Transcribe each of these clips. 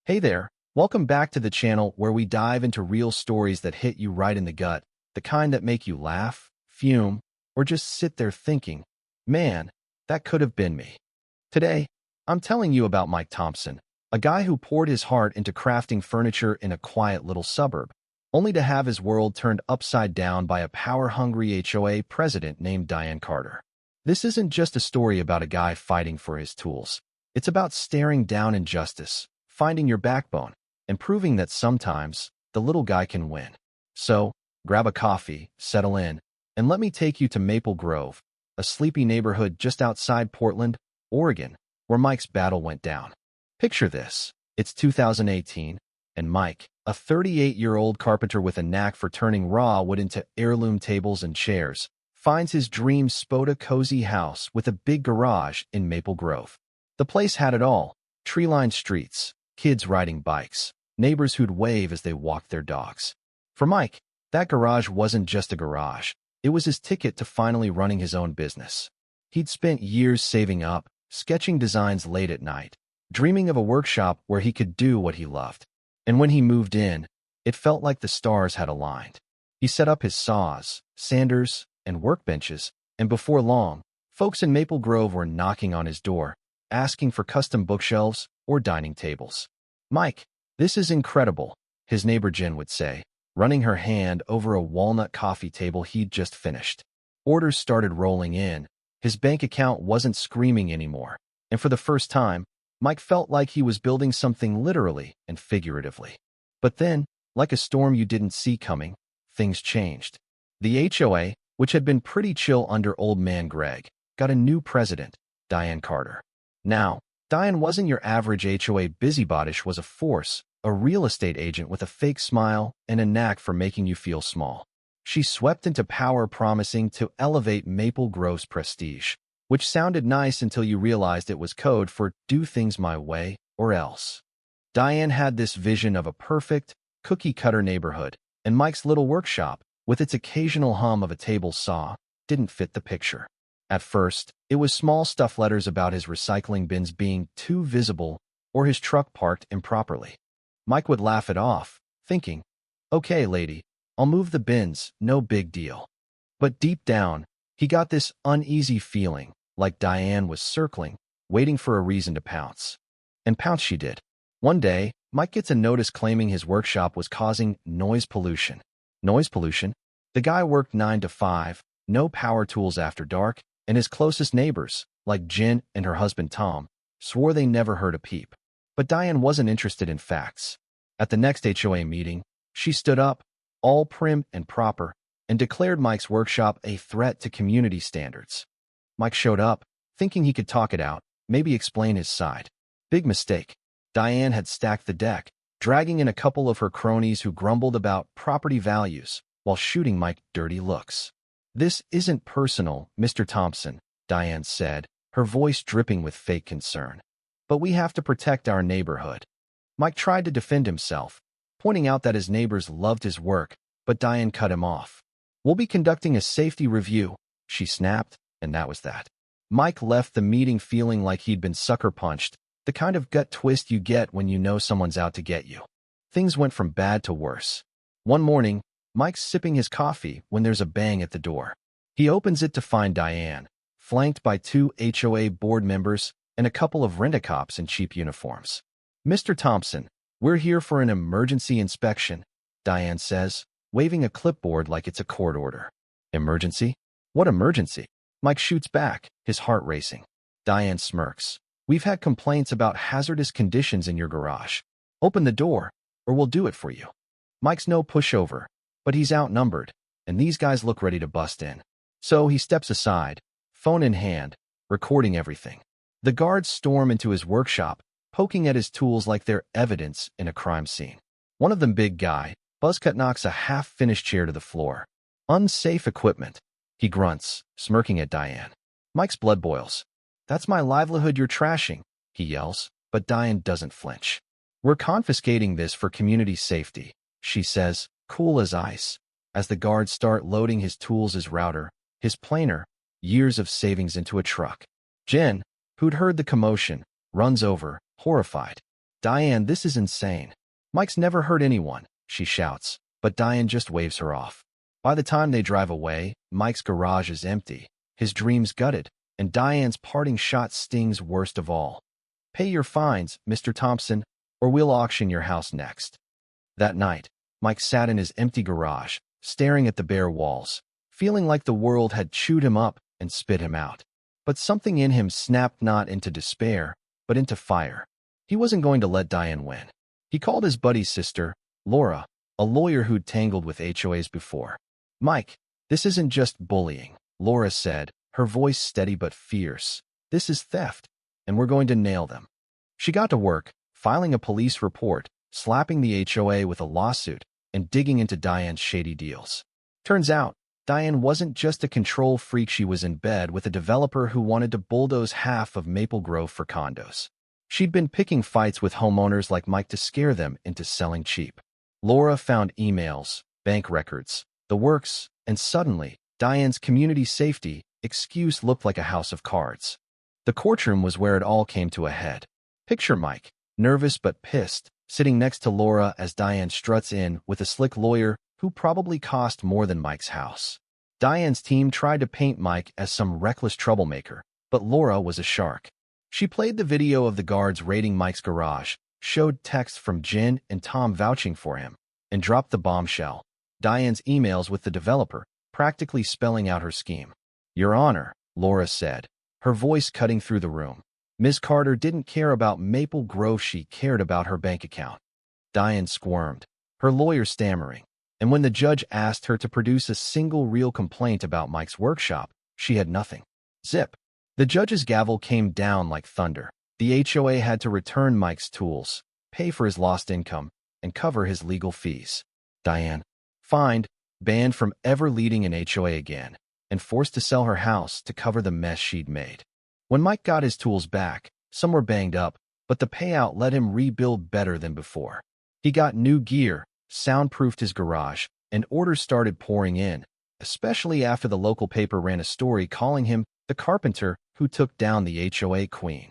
Hey there, welcome back to the channel where we dive into real stories that hit you right in the gut, the kind that make you laugh, fume, or just sit there thinking, man, that could have been me. Today, I'm telling you about Mike Thompson, a guy who poured his heart into crafting furniture in a quiet little suburb, only to have his world turned upside down by a power-hungry HOA president named Diane Carter. This isn't just a story about a guy fighting for his tools. It's about staring down injustice, finding your backbone, and proving that sometimes the little guy can win. So, grab a coffee, settle in, and let me take you to Maple Grove, a sleepy neighborhood just outside Portland, Oregon, where Mike's battle went down. Picture this. It's 2018, and Mike, a 38-year-old carpenter with a knack for turning raw wood into heirloom tables and chairs, finds his dream Spoda cozy house with a big garage in Maple Grove. The place had it all: tree-lined streets, kids riding bikes, neighbors who'd wave as they walked their dogs. For Mike, that garage wasn't just a garage. It was his ticket to finally running his own business. He'd spent years saving up, sketching designs late at night, dreaming of a workshop where he could do what he loved. And when he moved in, it felt like the stars had aligned. He set up his saws, sanders, and workbenches, and before long, folks in Maple Grove were knocking on his door, asking for custom bookshelves or dining tables. "Mike, this is incredible," his neighbor Jen would say, running her hand over a walnut coffee table he'd just finished. Orders started rolling in. His bank account wasn't screaming anymore, and for the first time, Mike felt like he was building something literally and figuratively. But then, like a storm you didn't see coming, things changed. The HOA, which had been pretty chill under old man Greg, got a new president, Diane Carter. Now, Diane wasn't your average HOA busybody. She was a force, a real estate agent with a fake smile and a knack for making you feel small. She swept into power, promising to elevate Maple Grove's prestige, which sounded nice until you realized it was code for "do things my way or else." Diane had this vision of a perfect, cookie-cutter neighborhood, and Mike's little workshop, with its occasional hum of a table saw, didn't fit the picture. At first, it was small stuff, letters about his recycling bins being too visible or his truck parked improperly. Mike would laugh it off, thinking, "Okay, lady, I'll move the bins, no big deal." But deep down, he got this uneasy feeling, like Diane was circling, waiting for a reason to pounce. And pounce she did. One day, Mike gets a notice claiming his workshop was causing noise pollution. Noise pollution? The guy worked 9 to 5, no power tools after dark, and his closest neighbors, like Jen and her husband Tom, swore they never heard a peep. But Diane wasn't interested in facts. At the next HOA meeting, she stood up, all prim and proper, and declared Mike's workshop a threat to community standards. Mike showed up, thinking he could talk it out, maybe explain his side. Big mistake. Diane had stacked the deck, dragging in a couple of her cronies who grumbled about property values while shooting Mike dirty looks. "This isn't personal, Mr. Thompson," Diane said, her voice dripping with fake concern. "But we have to protect our neighborhood." Mike tried to defend himself, pointing out that his neighbors loved his work, but Diane cut him off. "We'll be conducting a safety review," she snapped, and that was that. Mike left the meeting feeling like he'd been sucker punched, the kind of gut twist you get when you know someone's out to get you. Things went from bad to worse. One morning, Mike's sipping his coffee when there's a bang at the door. He opens it to find Diane, flanked by 2 HOA board members and a couple of rent-a-cops in cheap uniforms. "Mr. Thompson, we're here for an emergency inspection," Diane says, waving a clipboard like it's a court order. "Emergency? What emergency?" Mike shoots back, his heart racing. Diane smirks. "We've had complaints about hazardous conditions in your garage. Open the door, or we'll do it for you." Mike's no pushover, but he's outnumbered, and these guys look ready to bust in. So he steps aside, phone in hand, recording everything. The guards storm into his workshop, poking at his tools like they're evidence in a crime scene. One of them, big guy, buzzcut, knocks a half-finished chair to the floor. "Unsafe equipment," he grunts, smirking at Diane. Mike's blood boils. "That's my livelihood you're trashing," he yells, but Diane doesn't flinch. "We're confiscating this for community safety," she says, cool as ice, as the guards start loading his tools, his router, his planer, years of savings into a truck. Jen, who'd heard the commotion, runs over, horrified. Diane, this is insane. Mike's never hurt anyone, she shouts, but Diane just waves her off. By the time they drive away, Mike's garage is empty, his dreams gutted, and Diane's parting shot stings worst of all. Pay your fines, Mr. Thompson, or we'll auction your house next. That night, Mike sat in his empty garage, staring at the bare walls, feeling like the world had chewed him up and spit him out. But something in him snapped not into despair, but into fire. He wasn't going to let Diane win. He called his buddy's sister, Laura, a lawyer who'd tangled with HOAs before. Mike, this isn't just bullying, Laura said, her voice steady but fierce. This is theft, and we're going to nail them. She got to work, filing a police report, slapping the HOA with a lawsuit, and digging into Diane's shady deals. Turns out, Diane wasn't just a control freak, she was in bed with a developer who wanted to bulldoze half of Maple Grove for condos. She'd been picking fights with homeowners like Mike to scare them into selling cheap. Laura found emails, bank records, the works, and suddenly, Diane's community safety excuse looked like a house of cards. The courtroom was where it all came to a head. Picture Mike, nervous but pissed, sitting next to Laura as Diane struts in with a slick lawyer who probably cost more than Mike's house. Diane's team tried to paint Mike as some reckless troublemaker, but Laura was a shark. She played the video of the guards raiding Mike's garage, showed texts from Jen and Tom vouching for him, and dropped the bombshell, Diane's emails with the developer, practically spelling out her scheme. Your Honor, Laura said, her voice cutting through the room. Ms. Carter didn't care about Maple Grove, she cared about her bank account. Diane squirmed, her lawyer stammering, and when the judge asked her to produce a single real complaint about Mike's workshop, she had nothing. Zip. The judge's gavel came down like thunder. The HOA had to return Mike's tools, pay for his lost income, and cover his legal fees. Diane, fined, banned from ever leading an HOA again, and forced to sell her house to cover the mess she'd made. When Mike got his tools back, some were banged up, but the payout let him rebuild better than before. He got new gear, soundproofed his garage, and orders started pouring in, especially after the local paper ran a story calling him the carpenter who took down the HOA queen.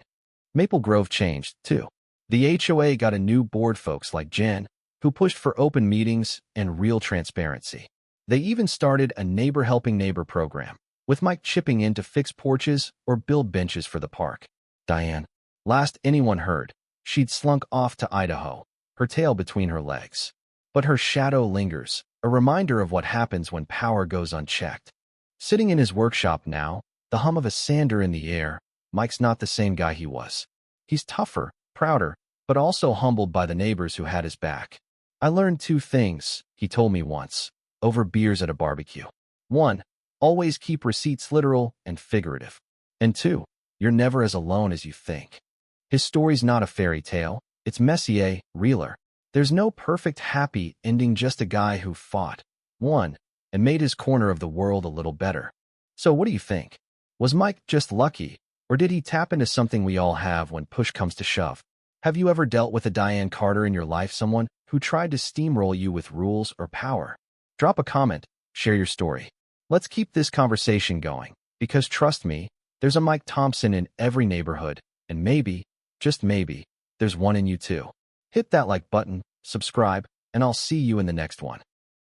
Maple Grove changed, too. The HOA got a new board, folks like Jen, who pushed for open meetings and real transparency. They even started a neighbor helping neighbor program, with Mike chipping in to fix porches or build benches for the park. Diane, last anyone heard, she'd slunk off to Idaho, her tail between her legs. But her shadow lingers, a reminder of what happens when power goes unchecked. Sitting in his workshop now, the hum of a sander in the air, Mike's not the same guy he was. He's tougher, prouder, but also humbled by the neighbors who had his back. I learned 2 things, he told me once, over beers at a barbecue. 1, always keep receipts literal and figurative. And 2, you're never as alone as you think. His story's not a fairy tale, it's messier, realer. There's no perfect happy ending, just a guy who fought, won, and made his corner of the world a little better. So what do you think? Was Mike just lucky, or did he tap into something we all have when push comes to shove? Have you ever dealt with a Diane Carter in your life, someone who tried to steamroll you with rules or power? Drop a comment, share your story. Let's keep this conversation going, because trust me, there's a Mike Thompson in every neighborhood, and maybe, just maybe, there's one in you too. Hit that like button, subscribe, and I'll see you in the next one.